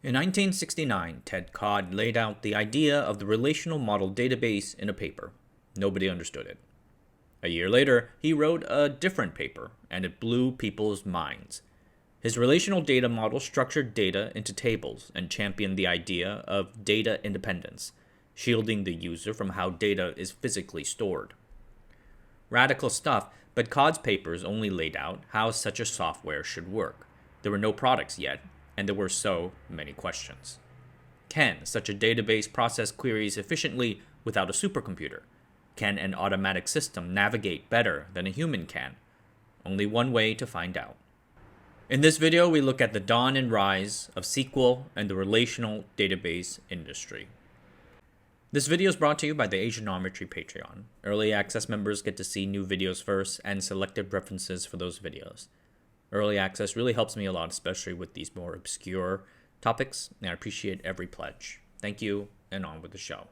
In 1969, Ted Codd laid out the idea of the relational model database in a paper. Nobody understood it. A year later, he wrote a different paper, and it blew people's minds. His relational data model structured data into tables and championed the idea of data independence, shielding the user from how data is physically stored. Radical stuff, but Codd's papers only laid out how such a software should work. There were no products yet, and there were so many questions. Can such a database process queries efficiently without a supercomputer? Can an automatic system navigate better than a human can? Only one way to find out. In this video, we look at the dawn and rise of SQL and the relational database industry. This video is brought to you by the Asianometry Patreon. Early access members get to see new videos first and selected references for those videos. Early access really helps me a lot, especially with these more obscure topics, and I appreciate every pledge. Thank you, and on with the show.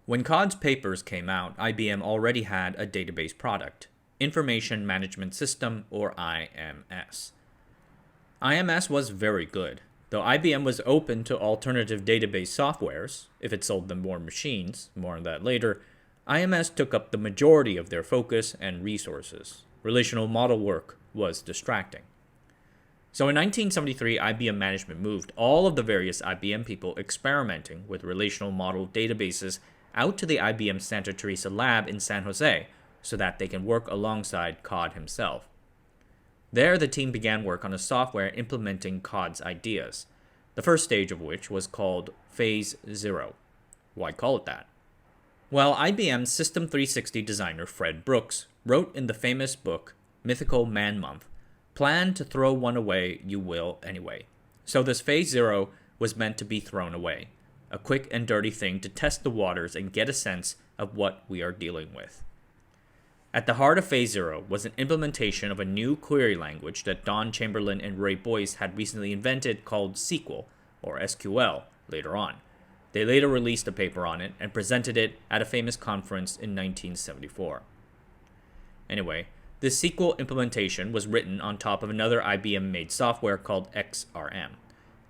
When Codd's papers came out, IBM already had a database product, Information Management System, or IMS. IMS was very good. Though IBM was open to alternative database softwares, if it sold them more machines, more on that later, IMS took up the majority of their focus and resources. Relational model work was distracting. So in 1973, IBM management moved all of the various IBM people experimenting with relational model databases out to the IBM Santa Teresa lab in San Jose so that they can work alongside Codd himself. There, the team began work on a software implementing Codd's ideas, the first stage of which was called Phase 0. Why call it that? Well, IBM's System 360 designer Fred Brooks wrote in the famous book Mythical Man Month, "Plan to throw one away, you will anyway." So this Phase 0 was meant to be thrown away, a quick and dirty thing to test the waters and get a sense of what we are dealing with. At the heart of Phase 0 was an implementation of a new query language that Don Chamberlain and Ray Boyce had recently invented called SQL, or SQL, later on. They later released a paper on it and presented it at a famous conference in 1974. Anyway, this SQL implementation was written on top of another IBM-made software called XRM.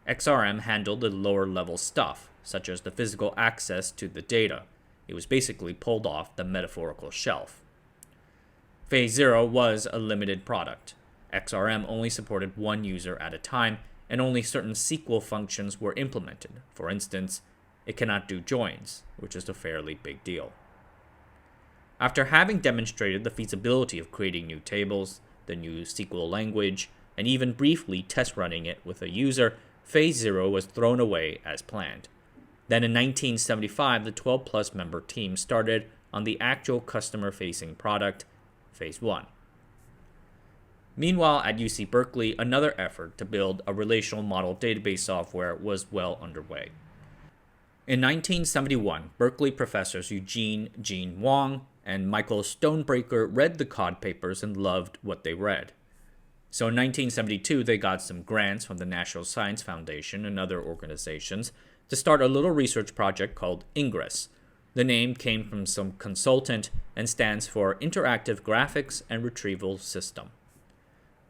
XRM handled the lower-level stuff, such as the physical access to the data. It was basically pulled off the metaphorical shelf. Phase 0 was a limited product. XRM only supported one user at a time, and only certain SQL functions were implemented. For instance, it cannot do joins, which is a fairly big deal. After having demonstrated the feasibility of creating new tables, the new SQL language, and even briefly test running it with a user, Phase 0 was thrown away as planned. Then in 1975, the 12-plus member team started on the actual customer-facing product, Phase 1. Meanwhile, at UC Berkeley, another effort to build a relational model database software was well underway. In 1971, Berkeley professors Eugene Gene Wang and Michael Stonebreaker read the Codd papers and loved what they read. So in 1972, they got some grants from the National Science Foundation and other organizations to start a little research project called Ingres. The name came from some consultant and stands for Interactive Graphics and Retrieval System.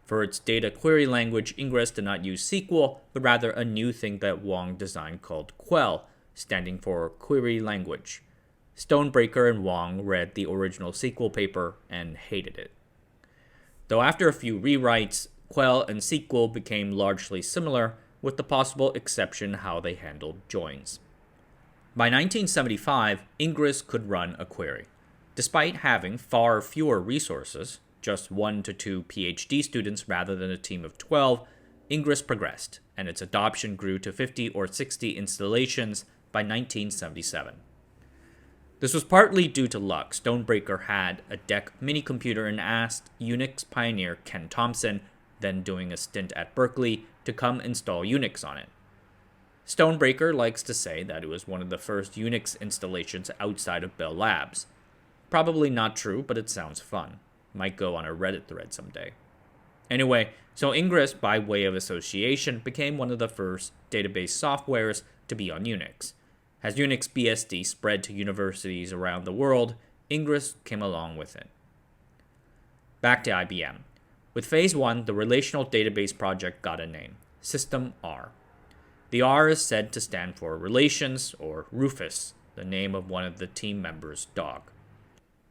For its data query language, Ingres did not use SQL, but rather a new thing that Wang designed called Quell, standing for Query Language. Stonebreaker and Wang read the original SQL paper and hated it. Though after a few rewrites, Quell and SQL became largely similar, with the possible exception how they handled joins. By 1975, Ingres could run a query. Despite having far fewer resources, just 1 to 2 PhD students rather than a team of 12, Ingres progressed, and its adoption grew to 50 or 60 installations by 1977. This was partly due to luck. Stonebreaker had a DEC mini-computer and asked Unix pioneer Ken Thompson, then doing a stint at Berkeley, to come install Unix on it. Stonebreaker likes to say that it was one of the first Unix installations outside of Bell Labs. Probably not true, but it sounds fun. Might go on a Reddit thread someday. Anyway, so Ingres, by way of association, became one of the first database softwares to be on Unix. As Unix BSD spread to universities around the world, Ingres came along with it. Back to IBM. With Phase 1, the relational database project got a name, System R. The R is said to stand for Relations, or Rufus, the name of one of the team members' dog.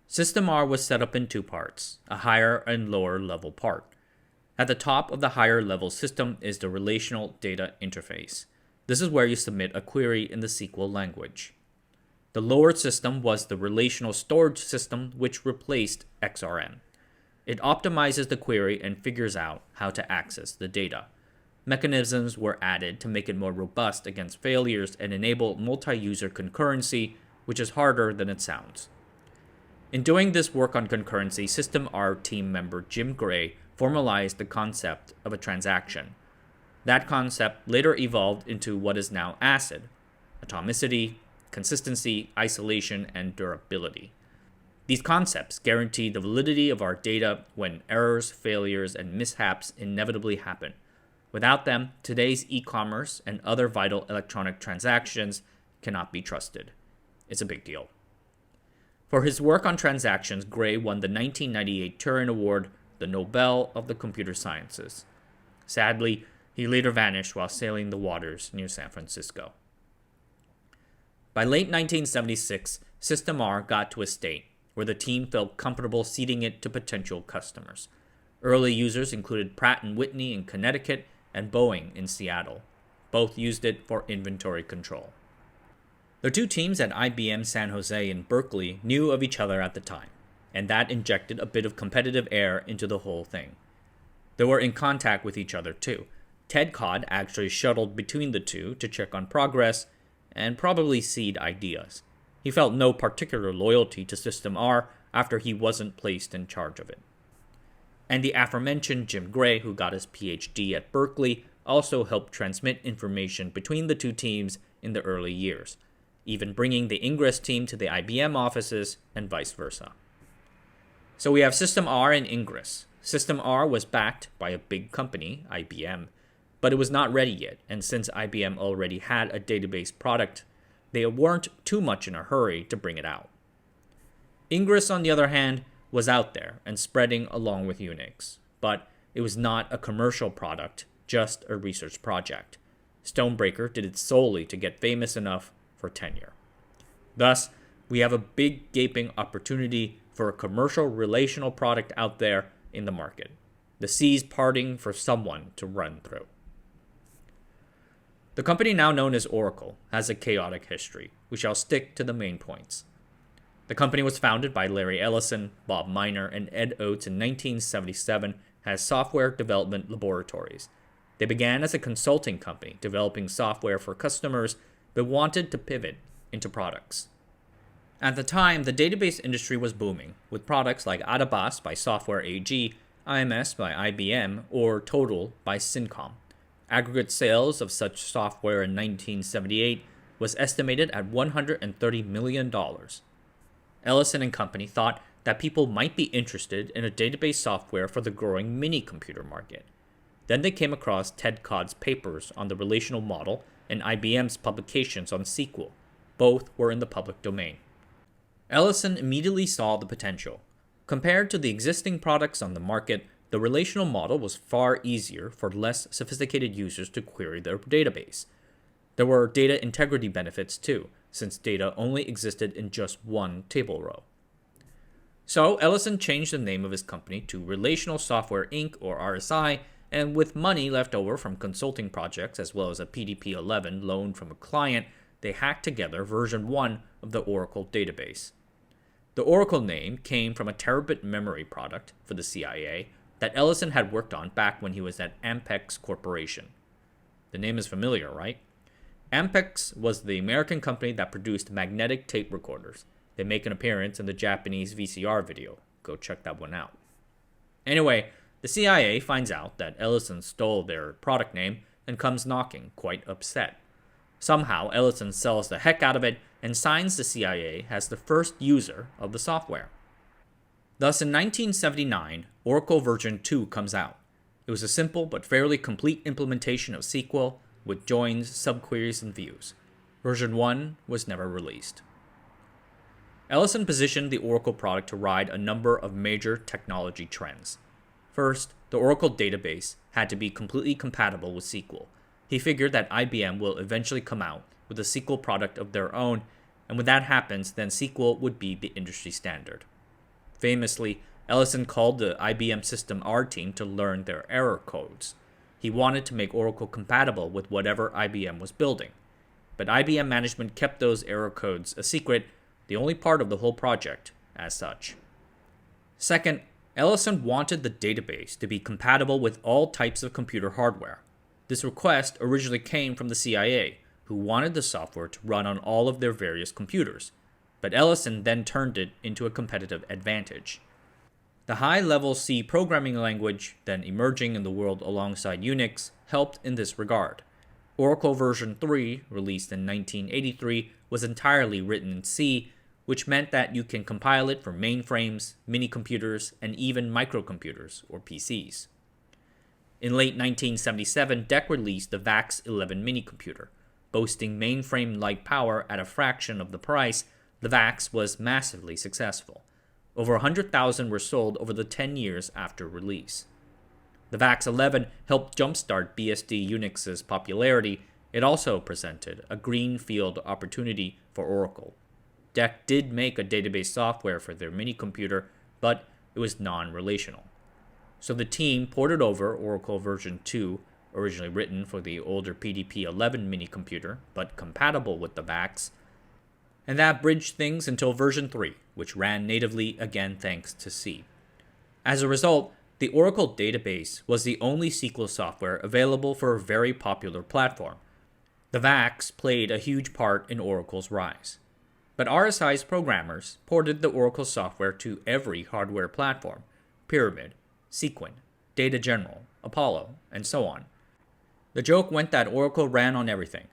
System R was set up in two parts, a higher and lower level part. At the top of the higher level system is the Relational Data Interface. This is where you submit a query in the SQL language. The lower system was the Relational Storage System, which replaced XRM. It optimizes the query and figures out how to access the data. Mechanisms were added to make it more robust against failures and enable multi-user concurrency, which is harder than it sounds. In doing this work on concurrency, System R team member Jim Gray formalized the concept of a transaction. That concept later evolved into what is now ACID: atomicity, consistency, isolation, and durability. These concepts guarantee the validity of our data when errors, failures, and mishaps inevitably happen. Without them, today's e-commerce and other vital electronic transactions cannot be trusted. It's a big deal. For his work on transactions, Gray won the 1998 Turing Award, the Nobel of the Computer Sciences. Sadly, he later vanished while sailing the waters near San Francisco. By late 1976, System R got to a state where the team felt comfortable seeding it to potential customers. Early users included Pratt & Whitney in Connecticut and Boeing in Seattle. Both used it for inventory control. The two teams at IBM San Jose and Berkeley knew of each other at the time, and that injected a bit of competitive air into the whole thing. They were in contact with each other too. Ted Codd actually shuttled between the two to check on progress and probably seed ideas. He felt no particular loyalty to System R after he wasn't placed in charge of it. And the aforementioned Jim Gray, who got his PhD at Berkeley, also helped transmit information between the two teams in the early years, even bringing the Ingres team to the IBM offices and vice versa. So we have System R and Ingres. System R was backed by a big company, IBM, but it was not ready yet, and since IBM already had a database product, they weren't too much in a hurry to bring it out. Ingres, on the other hand, was out there and spreading along with Unix, but it was not a commercial product, just a research project. Stonebreaker did it solely to get famous enough for tenure. Thus, we have a big gaping opportunity for a commercial relational product out there in the market. The seas parting for someone to run through. The company now known as Oracle has a chaotic history. We shall stick to the main points. The company was founded by Larry Ellison, Bob Miner, and Ed Oates in 1977 as software development laboratories. They began as a consulting company developing software for customers but wanted to pivot into products. At the time, the database industry was booming, with products like Adabas by Software AG, IMS by IBM, or Total by Syncom. Aggregate sales of such software in 1978 was estimated at $130 million. Ellison and Company thought that people might be interested in a database software for the growing mini-computer market. Then they came across Ted Codd's papers on the relational model and IBM's publications on SQL. Both were in the public domain. Ellison immediately saw the potential. Compared to the existing products on the market, the relational model was far easier for less sophisticated users to query their database. There were data integrity benefits too, since data only existed in just one table row. So Ellison changed the name of his company to Relational Software Inc. or RSI, and with money left over from consulting projects as well as a PDP-11 loaned from a client, they hacked together version 1 of the Oracle database. The Oracle name came from a terabit memory product for the CIA that Ellison had worked on back when he was at Ampex Corporation. The name is familiar, right? Ampex was the American company that produced magnetic tape recorders. They make an appearance in the Japanese VCR video. Go check that one out. Anyway, the CIA finds out that Ellison stole their product name and comes knocking, quite upset. Somehow, Ellison sells the heck out of it and signs the CIA as the first user of the software. Thus, in 1979, Oracle version 2 comes out. It was a simple but fairly complete implementation of SQL with joins, subqueries, and views. Version 1 was never released. Ellison positioned the Oracle product to ride a number of major technology trends. First, the Oracle database had to be completely compatible with SQL. He figured that IBM will eventually come out with a SQL product of their own, and when that happens, then SQL would be the industry standard. Famously, Ellison called the IBM System R team to learn their error codes. He wanted to make Oracle compatible with whatever IBM was building. But IBM management kept those error codes a secret, the only part of the whole project, as such. Second, Ellison wanted the database to be compatible with all types of computer hardware. This request originally came from the CIA, who wanted the software to run on all of their various computers, but Ellison then turned it into a competitive advantage. The high-level C programming language, then emerging in the world alongside Unix, helped in this regard. Oracle version 3, released in 1983, was entirely written in C, which meant that you can compile it for mainframes, mini-computers, and even microcomputers, or PCs. In late 1977, DEC released the VAX 11 minicomputer. Boasting mainframe-like power at a fraction of the price, the VAX was massively successful. Over 100,000 were sold over the 10 years after release. The VAX 11 helped jumpstart BSD Unix's popularity. It also presented a greenfield opportunity for Oracle. DEC did make a database software for their minicomputer, but it was non-relational. So the team ported over Oracle version 2, originally written for the older PDP-11 minicomputer, but compatible with the VAX, and that bridged things until version 3, which ran natively again thanks to C. As a result, the Oracle database was the only SQL software available for a very popular platform. The VAX played a huge part in Oracle's rise. But RSI's programmers ported the Oracle software to every hardware platform: Pyramid, Sequent, Data General, Apollo, and so on. The joke went that Oracle ran on everything,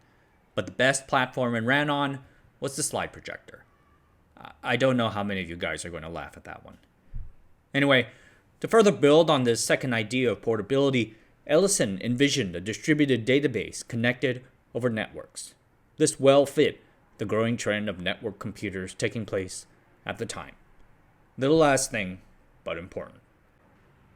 but the best platform it ran on was the slide projector. I don't know how many of you guys are going to laugh at that one. Anyway, to further build on this second idea of portability, Ellison envisioned a distributed database connected over networks. This well fit the growing trend of network computers taking place at the time. Little last thing, but important.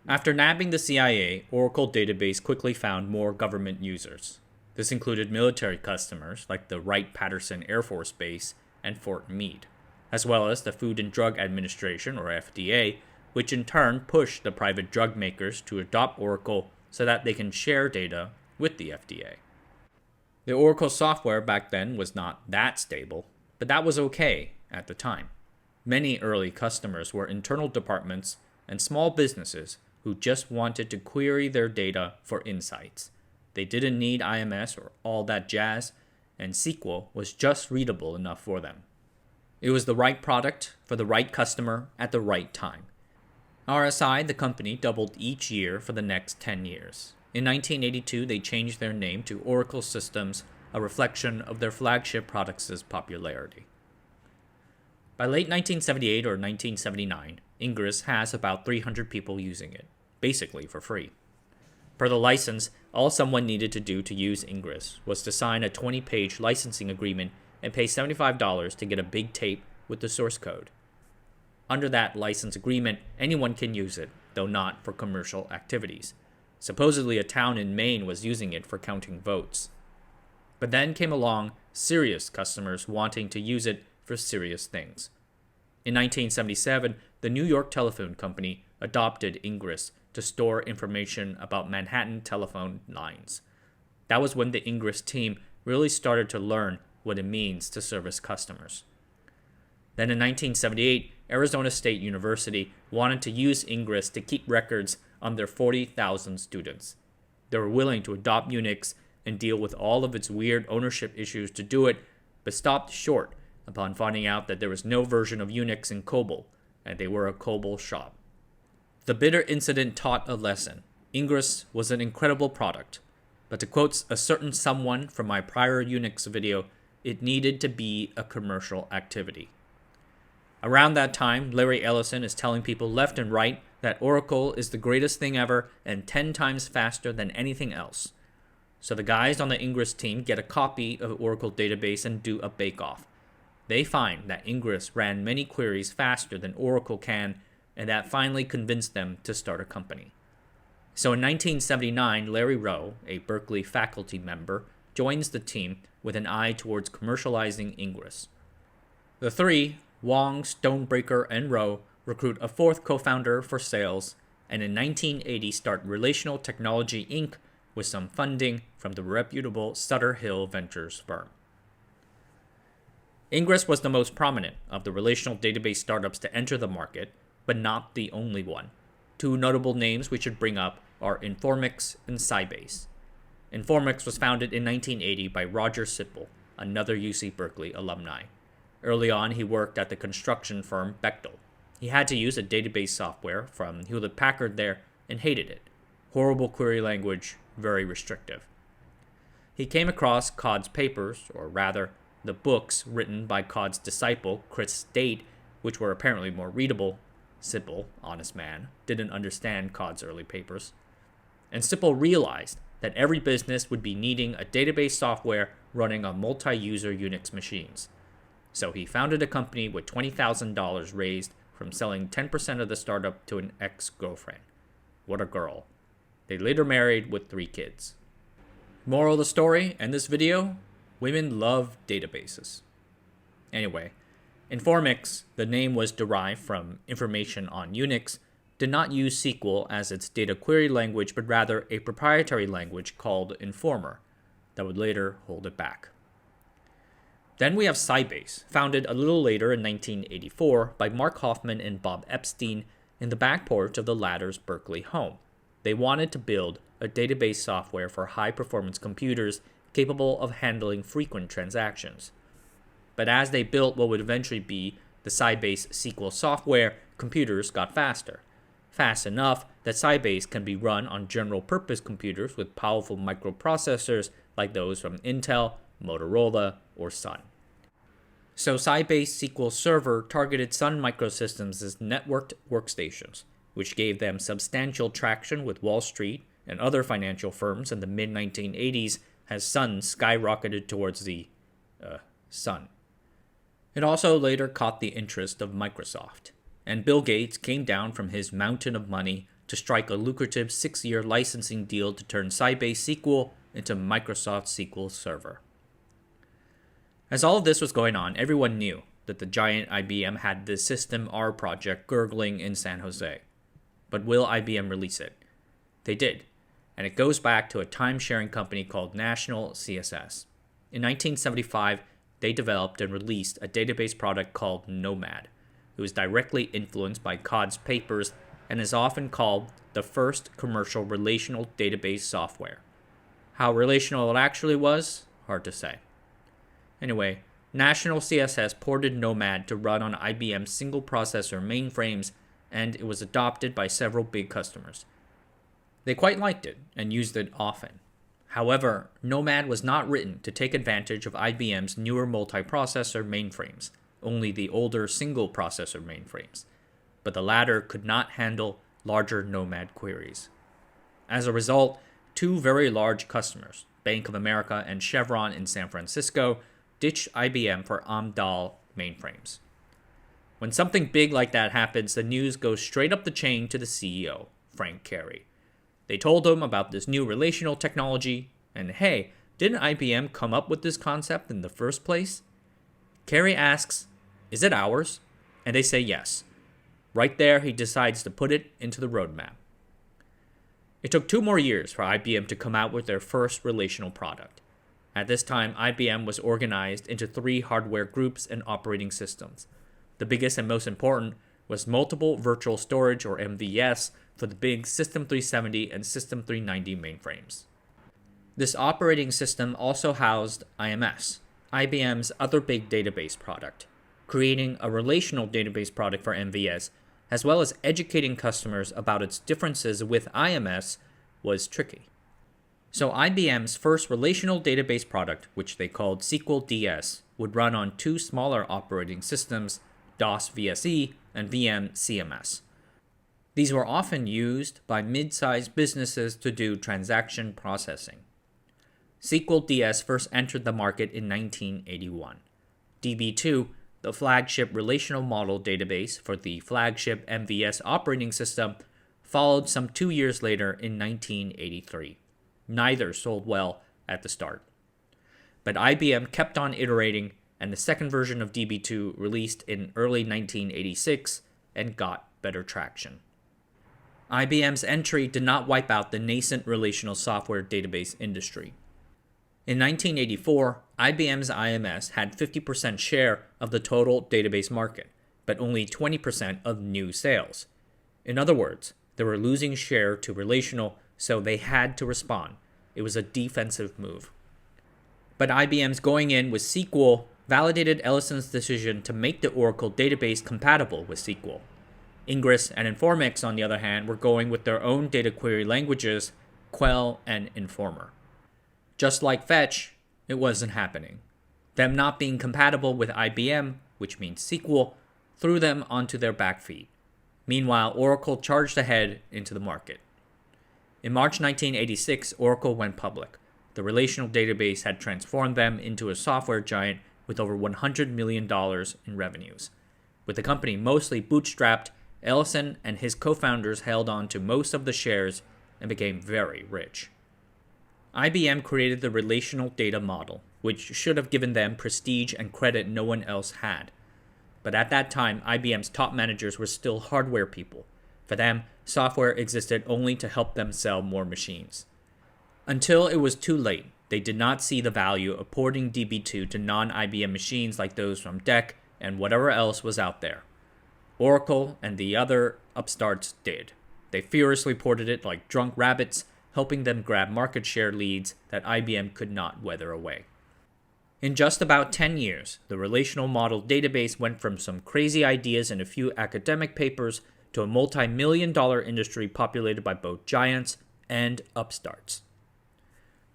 After nabbing the CIA, Oracle database quickly found more government users. This included military customers like the Wright-Patterson Air Force Base and Fort Meade, as well as the Food and Drug Administration, or FDA, which in turn pushed the private drug makers to adopt Oracle so that they can share data with the FDA. The Oracle software back then was not that stable, but that was okay at the time. Many early customers were internal departments and small businesses who just wanted to query their data for insights. They didn't need IMS or all that jazz, and SQL was just readable enough for them. It was the right product for the right customer at the right time. RSI, the company, doubled each year for the next 10 years. In 1982, they changed their name to Oracle Systems, a reflection of their flagship products' popularity. By late 1978 or 1979, Ingres has about 300 people using it, basically for free. Per the license, all someone needed to do to use Ingres was to sign a 20-page licensing agreement and pay $75 to get a big tape with the source code. Under that license agreement, anyone can use it, though not for commercial activities. Supposedly a town in Maine was using it for counting votes. But then came along serious customers wanting to use it for serious things. In 1977, the New York Telephone Company adopted Ingres to store information about Manhattan telephone lines. That was when the Ingres team really started to learn what it means to service customers. Then in 1978, Arizona State University wanted to use Ingres to keep records on their 40,000 students. They were willing to adopt Unix and deal with all of its weird ownership issues to do it, but stopped short upon finding out that there was no version of Unix in COBOL, and they were a COBOL shop. The bitter incident taught a lesson. Ingres was an incredible product, but to quote a certain someone from my prior Unix video, it needed to be a commercial activity. Around that time, Larry Ellison is telling people left and right that Oracle is the greatest thing ever and 10 times faster than anything else. So the guys on the Ingres team get a copy of Oracle database and do a bake-off. They find that Ingres ran many queries faster than Oracle can, and that finally convinced them to start a company. So in 1979, Larry Rowe, a Berkeley faculty member, joins the team with an eye towards commercializing Ingres. The three, Wong, Stonebreaker, and Rowe, recruit a fourth co-founder for sales, and in 1980 start Relational Technology Inc. with some funding from the reputable Sutter Hill Ventures firm. Ingres was the most prominent of the relational database startups to enter the market, but not the only one. Two notable names we should bring up are Informix and Sybase. Informix was founded in 1980 by Roger Sipple, another UC Berkeley alumni. Early on, he worked at the construction firm Bechtel. He had to use a database software from Hewlett-Packard there and hated it. Horrible query language, very restrictive. He came across Codd's papers, or rather, the books written by Codd's disciple, Chris Date, which were apparently more readable. Sipple, honest man, didn't understand Codd's early papers. And Sipple realized that every business would be needing a database software running on multi-user Unix machines. So he founded a company with $20,000 raised from selling 10% of the startup to an ex-girlfriend. What a girl. They later married with 3 kids. Moral of the story in this video, women love databases. Anyway, Informix, the name was derived from information on Unix, did not use SQL as its data query language, but rather a proprietary language called Informer that would later hold it back. Then we have Sybase, founded a little later in 1984 by Mark Hoffman and Bob Epstein in the back porch of the latter's Berkeley home. They wanted to build a database software for high-performance computers capable of handling frequent transactions. But as they built what would eventually be the Sybase SQL software, computers got faster. Fast enough that Sybase can be run on general-purpose computers with powerful microprocessors like those from Intel, Motorola, or Sun. So Sybase SQL Server targeted Sun Microsystems as networked workstations, which gave them substantial traction with Wall Street and other financial firms in the mid-1980s as Sun skyrocketed towards the sun. It also later caught the interest of Microsoft, and Bill Gates came down from his mountain of money to strike a lucrative 6-year licensing deal to turn Sybase SQL into Microsoft SQL Server. As all of this was going on, everyone knew that the giant IBM had this System R project gurgling in San Jose. But will IBM release it? They did, and it goes back to a time-sharing company called National CSS. In 1975, they developed and released a database product called Nomad. It was directly influenced by Codd's papers and is often called the first commercial relational database software. How relational it actually was, hard to say. Anyway, National CSS ported Nomad to run on IBM's single-processor mainframes, and it was adopted by several big customers. They quite liked it and used it often. However, Nomad was not written to take advantage of IBM's newer multiprocessor mainframes, only the older single-processor mainframes, but the latter could not handle larger Nomad queries. As a result, 2 very large customers, Bank of America and Chevron in San Francisco, ditched IBM for Amdahl mainframes. When something big like that happens, the news goes straight up the chain to the CEO, Frank Carey. They told him about this new relational technology, and hey, didn't IBM come up with this concept in the first place? Carey asks, is it ours? And they say yes. Right there, he decides to put it into the roadmap. It took 2 more years for IBM to come out with their first relational product. At this time, IBM was organized into 3 hardware groups and operating systems. The biggest and most important was Multiple Virtual Storage, or MVS, for the big System 370 and System 390 mainframes. This operating system also housed IMS, IBM's other big database product. Creating a relational database product for MVS, as well as educating customers about its differences with IMS, was tricky. So IBM's first relational database product, which they called SQL DS, would run on 2 smaller operating systems, DOS VSE and VM CMS. These were often used by mid-sized businesses to do transaction processing. SQL DS first entered the market in 1981. DB2, the flagship relational model database for the flagship MVS operating system, followed some 2 years later in 1983. Neither sold well at the start. But IBM kept on iterating, and the second version of DB2 released in early 1986 and got better traction. IBM's entry did not wipe out the nascent relational software database industry. In 1984, IBM's IMS had 50% share of the total database market, but only 20% of new sales. In other words, they were losing share to relational, so they had to respond. It was a defensive move. But IBM's going in with SQL validated Ellison's decision to make the Oracle database compatible with SQL. Ingres and Informix, on the other hand, were going with their own data query languages, Quell and Informer. Just like Fetch, it wasn't happening. Them not being compatible with IBM, which means SQL, threw them onto their back feet. Meanwhile, Oracle charged ahead into the market. In March 1986, Oracle went public. The relational database had transformed them into a software giant with over $100 million in revenues. With the company mostly bootstrapped, Ellison and his co-founders held on to most of the shares and became very rich. IBM created the relational data model, which should have given them prestige and credit no one else had. But at that time, IBM's top managers were still hardware people. For them, software existed only to help them sell more machines. Until it was too late, they did not see the value of porting DB2 to non-IBM machines like those from DEC and whatever else was out there. Oracle and the other upstarts did. They furiously ported it like drunk rabbits, helping them grab market share leads that IBM could not weather away. In just about 10 years, the relational model database went from some crazy ideas and a few academic papers to a multi-million-dollar industry populated by both giants and upstarts.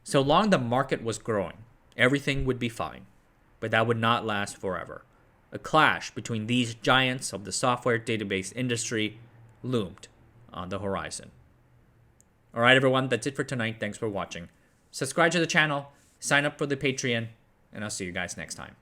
So long the market was growing, everything would be fine, but that would not last forever. A clash between these giants of the software database industry loomed on the horizon. Alright everyone, that's it for tonight. Thanks for watching. Subscribe to the channel, sign up for the Patreon, and I'll see you guys next time.